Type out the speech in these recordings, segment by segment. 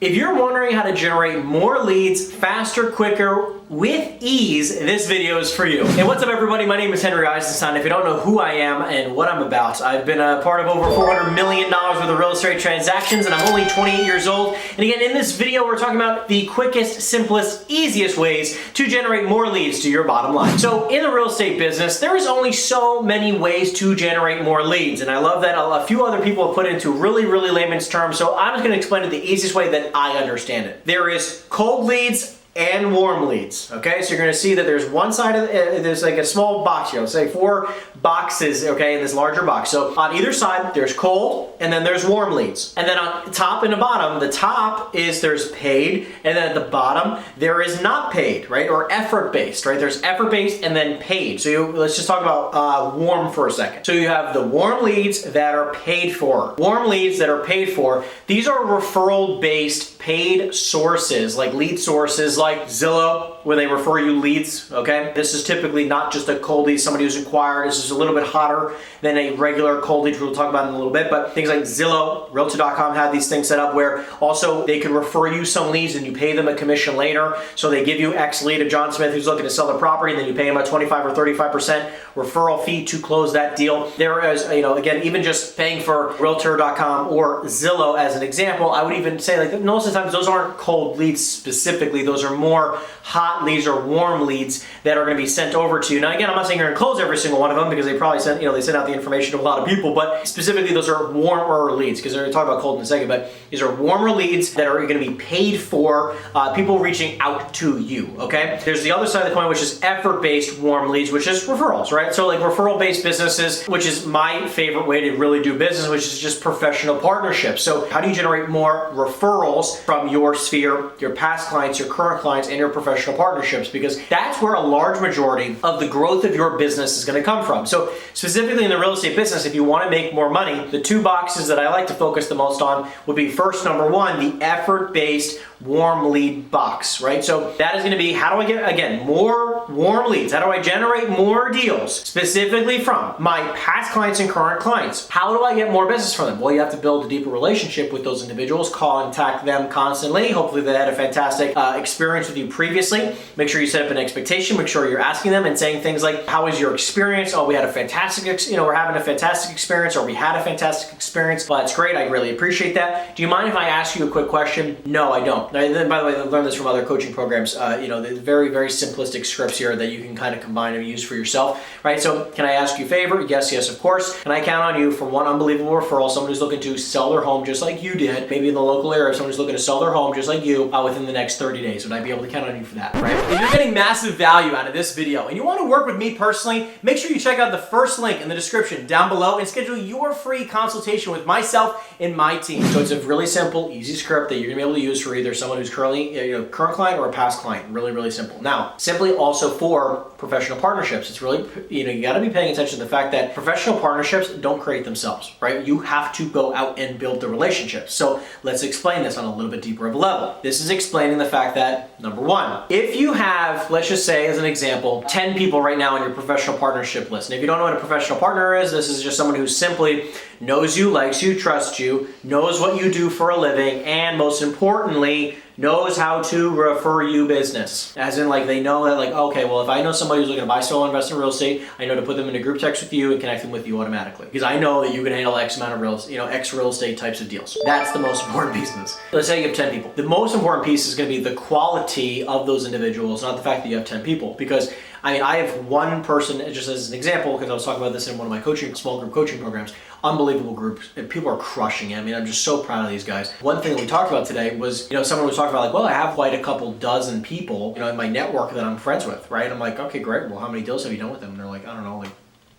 If you're wondering how to generate more leads faster, quicker, with ease, this video is for you. Hey, what's up everybody? My name is Henry Eisenstein. If you don't know who I am and what I'm about, I've been a part of over $400 million worth of real estate transactions and I'm only 28 years old. And again, in this video, we're talking about the quickest, simplest, easiest ways to generate more leads to your bottom line. So in the real estate business, there is only so many ways to generate more leads. And I love that a few other people have put it into really layman's terms. So I'm just gonna explain it the easiest way that I understand it. There is cold leads and warm leads. Okay, so you're going to see that there's one side of there's like a small box here. Let's say 4 boxes, okay, in this larger box. So on either side, there's cold and then there's warm leads. And then on top and the bottom, the top is there's paid, and then at the bottom there is not paid, right, or effort based, right? There's effort based and then paid. So let's just talk about warm for a second. So you have the warm leads that are paid for. Warm leads that are paid for. These are referral based paid sources, like lead sources like Zillow, where they refer you leads, okay? This is typically not just a cold lead, somebody who's inquired. This is a little bit hotter than a regular cold lead, which we'll talk about in a little bit, but things like Zillow, Realtor.com have these things set up where also they can refer you some leads and you pay them a commission later. So they give you X lead of John Smith who's looking to sell the property, and then you pay him a 25 or 35% referral fee to close that deal. There is, again, even just paying for Realtor.com or Zillow as an example, I would even say like most of the times those aren't cold leads specifically, those are more hot leads or warm leads that are going to be sent over to you. Now again, I'm not saying you're going to close every single one of them because they probably send, they send out the information to a lot of people, but specifically those are warmer leads, because they're going to talk about cold in a second, but these are warmer leads that are going to be paid for, people reaching out to you, okay? There's the other side of the coin, which is effort-based warm leads, which is referrals, right? So like referral-based businesses, which is my favorite way to really do business, which is just professional partnerships. So how do you generate more referrals from your sphere, your past clients, your current clients, and your professional partnerships? Because that's where a large majority of the growth of your business is going to come from. So specifically in the real estate business, if you want to make more money, the 2 boxes that I like to focus the most on would be first, number 1, the effort-based warm lead box, right? So that is going to be, how do I get, again, more warm leads? How do I generate more deals specifically from my past clients and current clients? How do I get more business from them? Well, you have to build a deeper relationship with those individuals, contact them constantly. Hopefully they had a fantastic experience with you previously. Make sure you set up an expectation. Make sure you're asking them and saying things like, how was your experience? Oh, we had a fantastic, we're having a fantastic experience, or we had a fantastic experience. Well, that's great. I really appreciate that. Do you mind if I ask you a quick question? No, I don't. And then, by the way, I learned this from other coaching programs. The very simplistic scripts here that you can kind of combine and use for yourself, right? So can I ask you a favor? Yes, of course. Can I count on you for one unbelievable referral, someone who's looking to sell their home just like you did, maybe in the local area, someone who's looking to sell their home just like you within the next 30 days? Would I be able to count on you for that, right? If you're getting massive value out of this video and you want to work with me personally, make sure you check out the first link in the description down below and schedule your free consultation with myself and my team. So it's a really simple, easy script that you're gonna be able to use for either someone who's currently, current client or a past client. Really simple. Now, simply also for professional partnerships, it's really, you gotta be paying attention to the fact that professional partnerships don't create themselves, right? You have to go out and build the relationships. So let's explain this on a little bit deeper of a level. This is explaining the fact that, number 1, if you have, let's just say as an example, 10 people right now on your professional partnership list. And if you don't know what a professional partner is, this is just someone who simply knows you, likes you, trusts you, knows what you do for a living, and most importantly, knows how to refer you business. As in, like, they know that, like, okay, well, if I know somebody who's looking to buy, sell, or invest in real estate, I know to put them in a group text with you and connect them with you automatically. Because I know that you can handle X amount of X real estate types of deals. That's the most important business. Let's say you have 10 people. The most important piece is going to be the quality of those individuals, not the fact that you have 10 people. Because I have one person, just as an example, because I was talking about this in one of my small group coaching programs, unbelievable groups, and people are crushing it. I'm just so proud of these guys. One thing that we talked about today was, someone was talking about like, well, I have quite a couple dozen people, in my network that I'm friends with, right? I'm like, okay, great. Well, how many deals have you done with them? And they're like, I don't know, like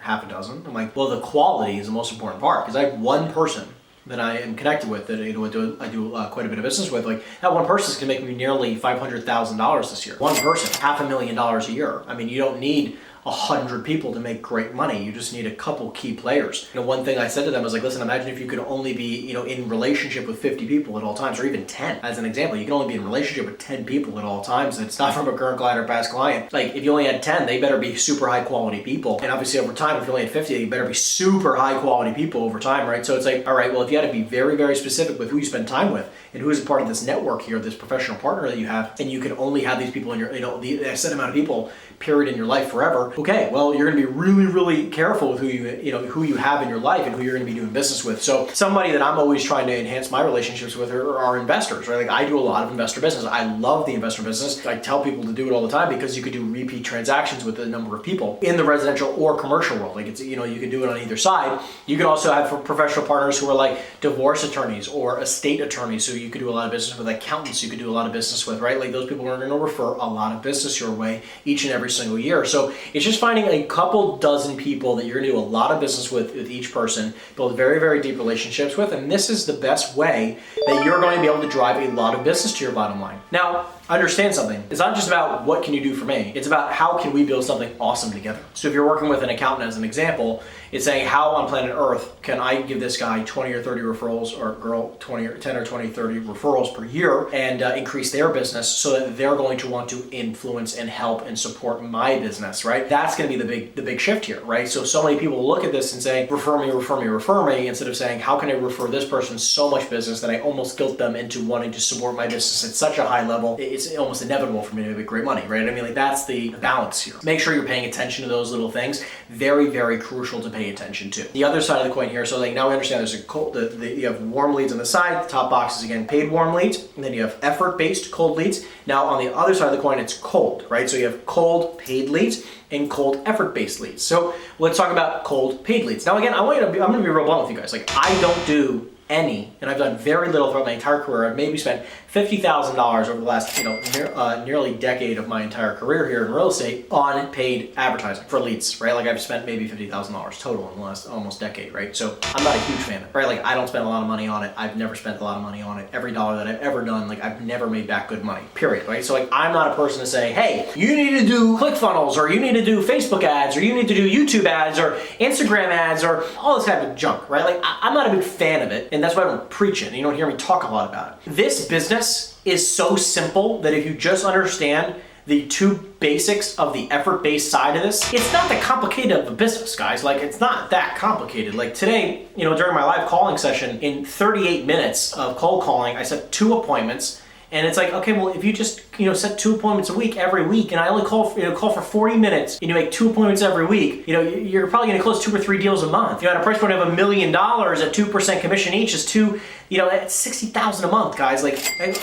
half a dozen. I'm like, well, the quality is the most important part, because I have one person that I am connected with that I do quite a bit of business with. Like that one person is going to make me nearly $500,000 this year. One person, $500,000 a year. You don't need 100 people to make great money. You just need a couple key players. One thing I said to them was like, listen, imagine if you could only be, in relationship with 50 people at all times, or even 10. As an example, you can only be in relationship with 10 people at all times. And it's not from a current client or past client. Like if you only had 10, they better be super high quality people. And obviously over time, if you only had 50, you better be super high quality people over time, right? So it's like, all right, well, if you had to be very, very specific with who you spend time with, and who is a part of this network here, this professional partner that you have, and you can only have these people in your, the set amount of people, period, in your life forever. Okay, well, you're going to be really, really careful with who you have in your life and who you're going to be doing business with. So somebody that I'm always trying to enhance my relationships with are investors, right? Like I do a lot of investor business. I love the investor business. I tell people to do it all the time because you could do repeat transactions with a number of people in the residential or commercial world. Like it's, you can do it on either side. You can also have professional partners who are like divorce attorneys or estate attorneys. So you could do a lot of business with accountants. You could do a lot of business with, right? Like those people are going to refer a lot of business your way each and every single year. So it's just finding a couple dozen people that you're going to do a lot of business with each person, build very, very deep relationships with, and this is the best way that you're going to be able to drive a lot of business to your bottom line. Now, understand something. It's not just about what can you do for me. It's about how can we build something awesome together. So if you're working with an accountant as an example, it's saying how on planet Earth can I give this guy 20 or 30 referrals or girl 10 or 20, 30 referrals per year and increase their business so that they're going to want to influence and help and support my business, right? That's going to be the big shift here, right? So many people look at this and say, refer me, refer me, refer me, instead of saying, how can I refer this person so much business that I almost guilt them into wanting to support my business at such a high level, it's almost inevitable for me to make great money, right? I mean, like that's the balance here. Make sure you're paying attention to those little things. Very, very crucial to pay attention to. The other side of the coin here, so like now we understand there's you have warm leads on the side, the top box is again paid warm leads, and then you have effort-based cold leads. Now on the other side of the coin, it's cold, right? So you have cold paid leads and cold effort-based leads. So let's talk about cold paid leads. Now again, I'm gonna be real blunt with you guys. Like I don't do any, and I've done very little throughout my entire career. I've maybe spent $50,000 over the last, nearly decade of my entire career here in real estate on paid advertising for leads, right? Like I've spent maybe $50,000 total in the last almost decade, right? So I'm not a huge fan of it, right? Like I don't spend a lot of money on it. I've never spent a lot of money on it. Every dollar that I've ever done, like I've never made back good money, period, right? So like I'm not a person to say, hey, you need to do ClickFunnels, or you need to do Facebook ads, or you need to do YouTube ads, or Instagram ads, or all this type of junk, right? Like I'm not a big fan of it, and that's why I don't preach it, and you don't hear me talk a lot about it. This business is so simple that if you just understand the two basics of the effort-based side of this, it's not that complicated of a business, guys. Like it's not that complicated. Like today, during my live calling session, in 38 minutes of cold calling, I set 2 appointments. And it's like, okay, well, if you just, set 2 appointments a week every week, and I only call for 40 minutes, and you make 2 appointments every week, you're probably gonna close 2 or 3 deals a month. At a price point of $1 million at 2% commission each is that's $60,000 a month, guys. Like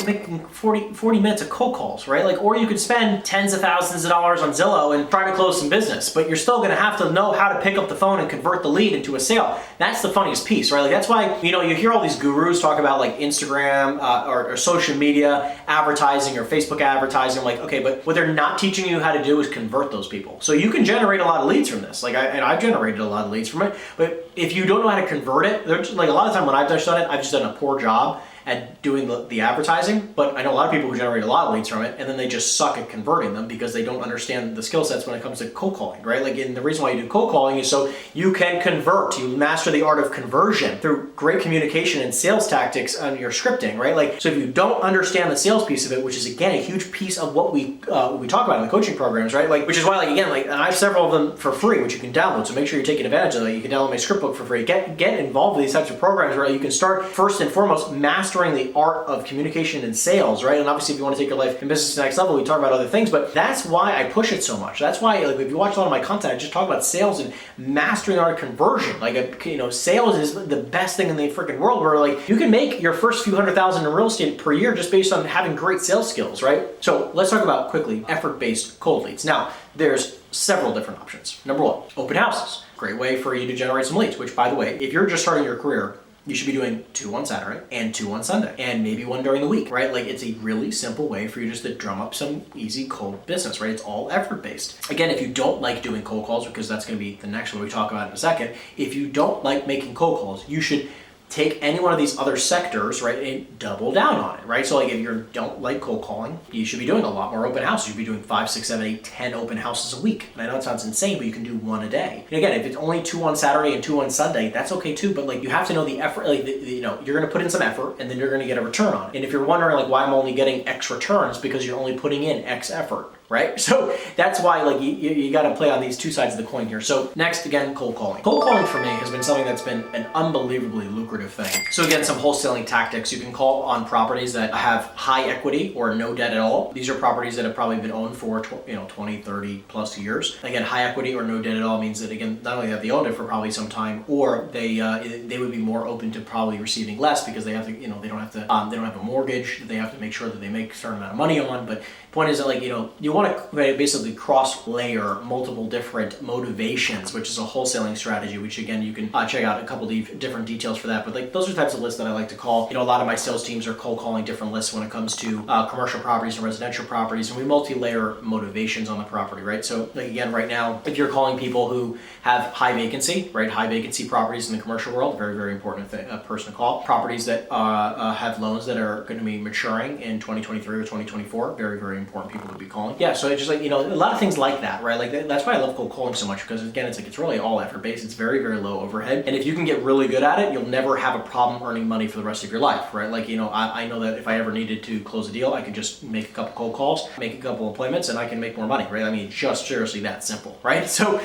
making 40 minutes of cold calls, right? Like, or you could spend tens of thousands of dollars on Zillow and try to close some business, but you're still gonna have to know how to pick up the phone and convert the lead into a sale. That's the funniest piece, right? Like that's why, you hear all these gurus talk about like Instagram or social media advertising or Facebook advertising. I'm like, okay, but what they're not teaching you how to do is convert those people. So you can generate a lot of leads from this. Like I've generated a lot of leads from it, but if you don't know how to convert it, there's like a lot of time when I've just done it, I've just done a poor job at doing the advertising, but I know a lot of people who generate a lot of leads from it, and then they just suck at converting them because they don't understand the skill sets when it comes to cold calling, right? Like, and the reason why you do cold calling is so you can convert. You master the art of conversion through great communication and sales tactics on your scripting, right? Like, so if you don't understand the sales piece of it, which is again a huge piece of what we talk about in the coaching programs, right? Like, which is why, like, again, like, and I have several of them for free, which you can download. So make sure you're taking advantage of that. You can download my script book for free. Get involved with these types of programs where you can start first and foremost mastering the art of communication and sales, right? And obviously if you want to take your life and business to the next level, we talk about other things, but that's why I push it so much. That's why, like, if you watch a lot of my content, I just talk about sales and mastering our conversion. Like, sales is the best thing in the freaking world, where like you can make your first few $100,000 in real estate per year just based on having great sales skills, right? So let's talk about quickly effort-based cold leads. Now, there's several different options. Number one, open houses. Great way for you to generate some leads, which, by the way, if you're just starting your career, you should be doing 2 on Saturday and 2 on Sunday, and maybe 1 during the week, right? Like, it's a really simple way for you just to drum up some easy cold business, right? It's all effort-based. Again, if you don't like doing cold calls, because that's gonna be the next one we talk about in a second, if you don't like making cold calls, you should take any one of these other sectors, right, and double down on it, right? So like if you don't like cold calling, you should be doing a lot more open houses. You should be doing 5, 6, 7, 8, 10 open houses a week. And I know it sounds insane, but you can do 1 a day. And again, if it's only 2 on Saturday and 2 on Sunday, that's okay too, but like you have to know the effort, like, you're gonna put in some effort and then you're gonna get a return on it. And if you're wondering like why I'm only getting X returns, because you're only putting in X effort. right? So that's why like you got to play on these two sides of the coin here. So next, again, cold calling. Cold calling for me has been something that's been an unbelievably lucrative thing. So again, some wholesaling tactics. You can call on properties that have high equity or no debt at all. These are properties that have probably been owned for 20, 30 plus years. Again, high equity or no debt at all means that, again, not only have they owned it for probably some time, or they would be more open to probably receiving less because they have to, they don't have to, they don't have a mortgage that they have to make sure that they make a certain amount of money on. But the point is that, like, you want to basically cross layer multiple different motivations, which is a wholesaling strategy, which again, you can check out a couple different details for that. But like, those are types of lists that I like to call. A lot of my sales teams are cold calling different lists when it comes to commercial properties and residential properties, and we multi-layer motivations on the property, right? So like, again, right now, if you're calling people who have high vacancy, right? High vacancy properties in the commercial world, very, very important person to call. Properties that have loans that are going to be maturing in 2023 or 2024, very, very important people to be calling. Yeah, so it's just like, a lot of things like that, right? Like that's why I love cold calling so much, because again, it's really all effort based. It's very, very low overhead. And if you can get really good at it, you'll never have a problem earning money for the rest of your life, right? Like, I know that if I ever needed to close a deal, I could just make a couple cold calls, make a couple appointments, and I can make more money, right? I mean, just seriously that simple, right? So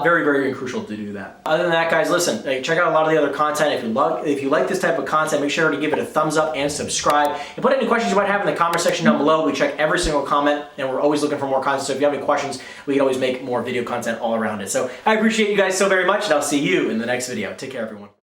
very, very crucial to do that. Other than that, guys, listen, check out a lot of the other content. If you like this type of content, make sure to give it a thumbs up and subscribe. And put any questions you might have in the comment section down below. We check every single comment, and we're always looking for more content. So if you have any questions, we can always make more video content all around it. So I appreciate you guys so very much, and I'll see you in the next video. Take care, everyone.